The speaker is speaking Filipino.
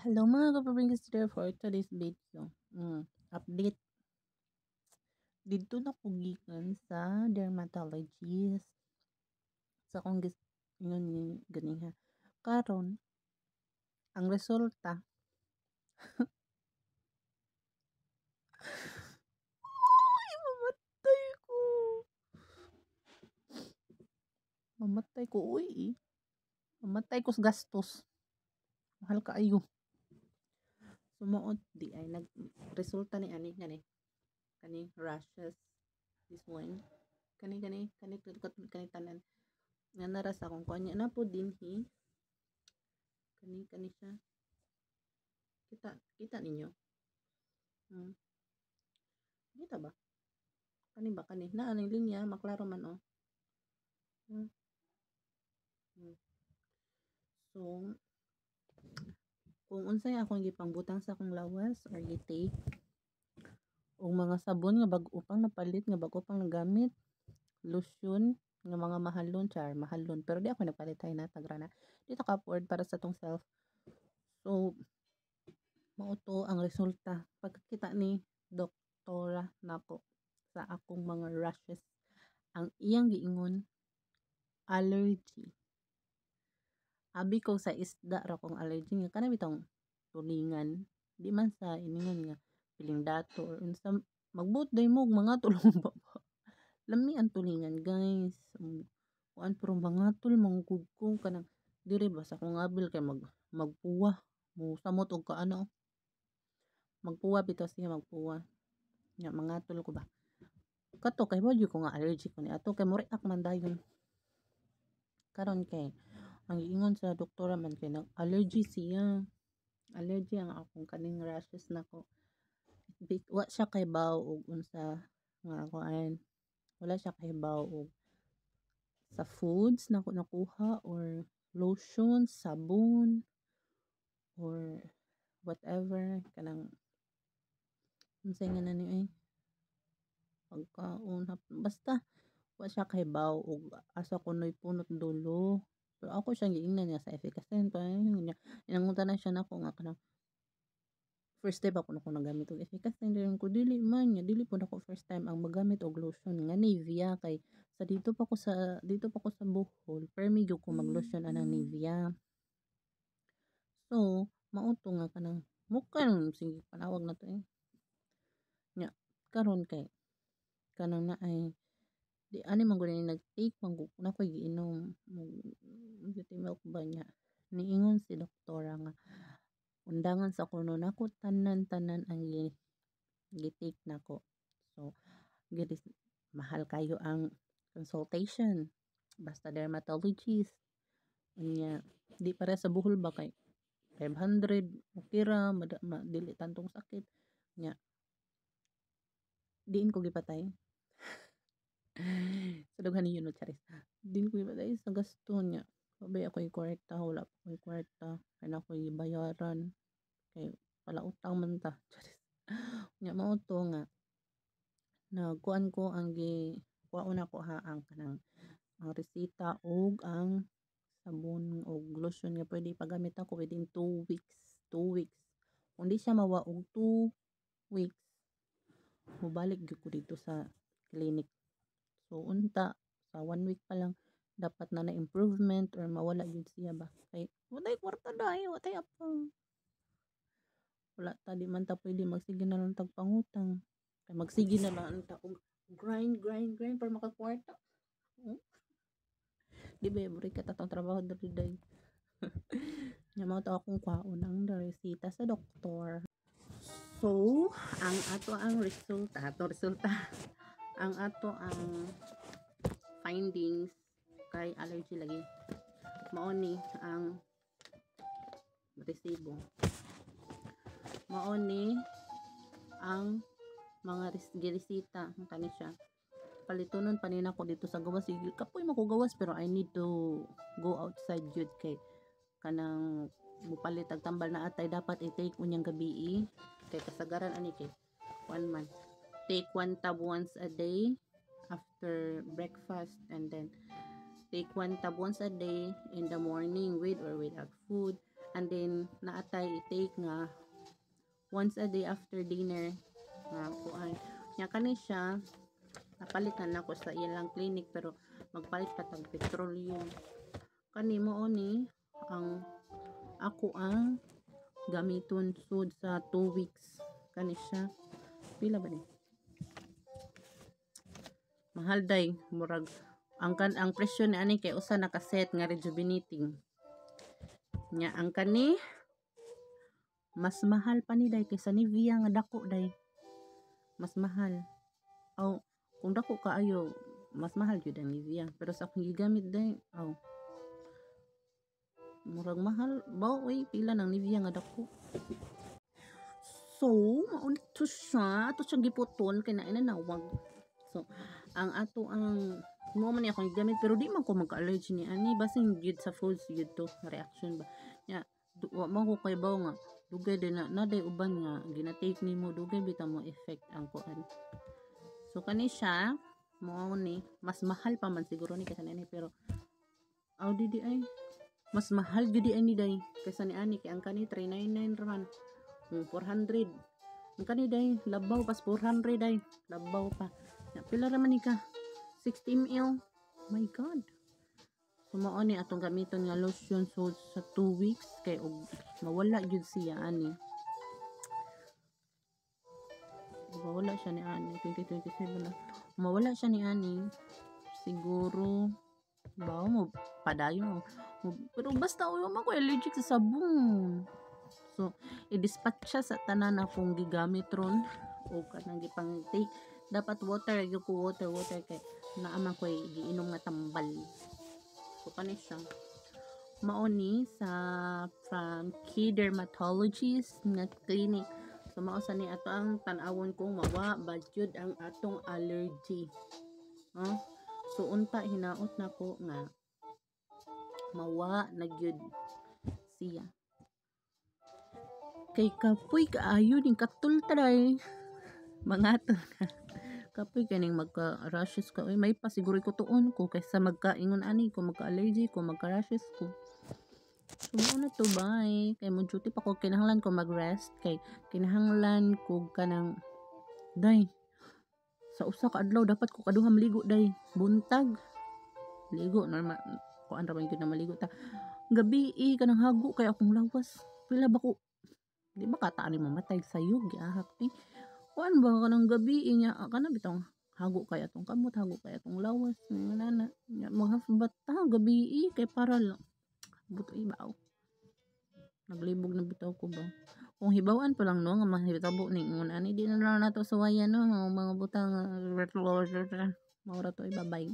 Hello mga kapabringis there for today's video. Update. Dito na ko gikan sa dermatologist. Sa kong yun ni gani ha. Karon ang resulta. Ay, mamatay ko. Mamatay ko. Uy, mamatay ko sa gastos. Mahal ka ayo. Sumuot di ay nag resulta ni ani kani rashes. This one. Kani tanan. Nga naras akong kanya na po din kani siya. Kita ninyo. Kita ba? Kani na aning linya maklaro man oh. Hmm. So kung unsay akong gipangbutang sa akong lawas or gitake o mga sabon nga bag-o pang napalit nga bag-o pang nagamit, lotion nga mga mahalon pero di ako nagpalit hay na tagra na dito ka afford para sa tong self. So mao to ang resulta pagkakita ni doktora nako sa akong mga rashes. Ang iyang giingon allergy. Abi ko sa isda ra kong allergy nga kana bitong tulingan di man sa iningon nga piling dato or unsa magbuot day mo mga tulong ba lami ang tulingan guys. Kuan pero mga tul manggug ko kanang dire ba sa kong abil kay magpuwa mo samot og kaano magpuwa bitaw siya magpuwa nga mga tul ko ba kato kay mo ko nga allergy ko ni ato kay mo react man dayon karon kay ang giingon sa doktora man kay nag allergy siya. Allergy ang akong kaning rashes nako. Wa siya kay baw og unsa nga kuan. Wala siya kay baw og sa foods nako nakuha or lotion, sabon or whatever kanang unsay nga nani ay pagkaon basta wa siya kay baw og asa kunoy punot dulo. Pero ako siya giingnan niya sa efficacy pa niya inangunta na siya nako nga kanang first time ako nagamit og efficacy din ko dili man niya dili po ako first time ang magamit og lotion nga Nivea kay sa dito pa ko sa Bohol permi gyud ko mag lotion anang Nivea. So mao to nga kanang mukan sige panawag na to nya karon kay kanang na ay di ani man gud ni nag-take man gud na koy giinom milk ba niya niingon si doktora nga undangan sa kuno nako tanan ang gi-take nako. So mahal kayo ang consultation basta dermatologist unya di para sa buhol ba kay 500 okay ra dili tantong sakit nya diin ko gipatay sa dughan ni no charis din ko gipatay sa gasto niya babay ako kwarta wala pa ko'y kwarta kay na ko'y bayaran kay wala utang man ta charis nya mao to nga nagkuan ko ang kuhaon ako ha ang kanang ang resita og ang sabon og lotion nga pwede pagamit ako within 2 weeks kung di siya mawa og 2 weeks mubalik gyud ko dito sa clinic. So unta sa 1 week pa lang dapat na improvement or mawala gyud siya ba kay watay kwarta dahi watay apang wala ta di man ta pwede magsige na lang tag pangutang kay magsige na lang ta og grind para makakwarta. Di ba buri ka tatong trabaho dali day nya mao to akong kwaon ang resita sa doktor. So ang ato ang resulta ang ato ang findings kay allergy lagi mao ni ang resibo mao ni ang mga giresita kani siya palitonon panina ko dito sa gawas sige kapoy mako gawas pero I need to go outside jud kay kanang mupalit og tambal na atay dapat i-take unyang gabi kay kasagaran ani kay 1 month take 1 tab once a day after breakfast and then take 1 tab once a day in the morning with or without food and then naatay i-take nga once a day after dinner nga kuan nya kani siya napalitan nako sa ilang clinic pero magpalit pa tag petroleum kani mo ni ang ako ang gamiton sud sa 2 weeks kani siya pila ba ni mahal day murag ang presyo ni ani kay usa na kaset nga rejuvenating nya ang kani mas mahal pa ni day kaysa Nivea nga dako day mas mahal aw kung dako kaayo mas mahal jud ang Nivea pero sa akong gigamit day aw murag mahal ba oy pila ng Nivea nga dako so mao to siya ato siyang giputon kay na inanawag so ang ato ang mo man ni akong gigamit pero di man ko magka-allergy ni ani basin gyud sa foods gyud to reaction ba nya wa man ko kay baw nga dugay din na naday uban nga ginatake nimo dugay bitaw mo effect ang kuan so kani siya mo ni mas mahal pa man siguro ni kaysa ni pero aw di ay mas mahal gyud di ani day kaysa ni ani kay ang kani 399 raman 400 ang kani day labaw pas 400 day labaw pa na pila raman ni ka 60 ml my god so mao ni atong gamiton nga lotion so sa 2 weeks kay og mawala gyud siya ani mawala siya ni ani 2027 na mawala siya ni ani siguro ba mo padayon pero basta uyo man ko allergic sa sabon so i-dispatch siya sa tanan akong gigamit ron o kanang gipang take dapat water gyud ko water kay naaman ko giinom nga tambal so kani siya mao ni sa from Key Dermatologist nga clinic so mao sa ni ato ang tan-awon kung mawa badyod ang atong allergy so unta hinaot nako nga mawa na gyud siya kay kapoy kaayo ning katultray mga to kapoy kaning magka rashes ka oy may pa siguro ko tuon ko kaysa magkaingon ani ko magka-allergy ko magka-rashes ko so ano to bye kay mo duty pa ko kinahanglan ko mag-rest kay kinahanglan ko kanang day sa usa ka adlaw dapat ko kaduha maligo day buntag ligo normal kuan ra man gyud na maligo ta gabi kanang hago kay akong lawas pila ba ko di ba kataan ni mamatay sayog giahak ti kuan ba kanang gabi nya kana bitong hago kay atong kamot hago kay atong lawas nana maghabat ta gabi kay para lang buto ibaw naglibog na bitaw ko ba kung hibawan pa lang no nga mahitabo ni ngon ani di na lang nato suwayan no mga butang maura to ibabay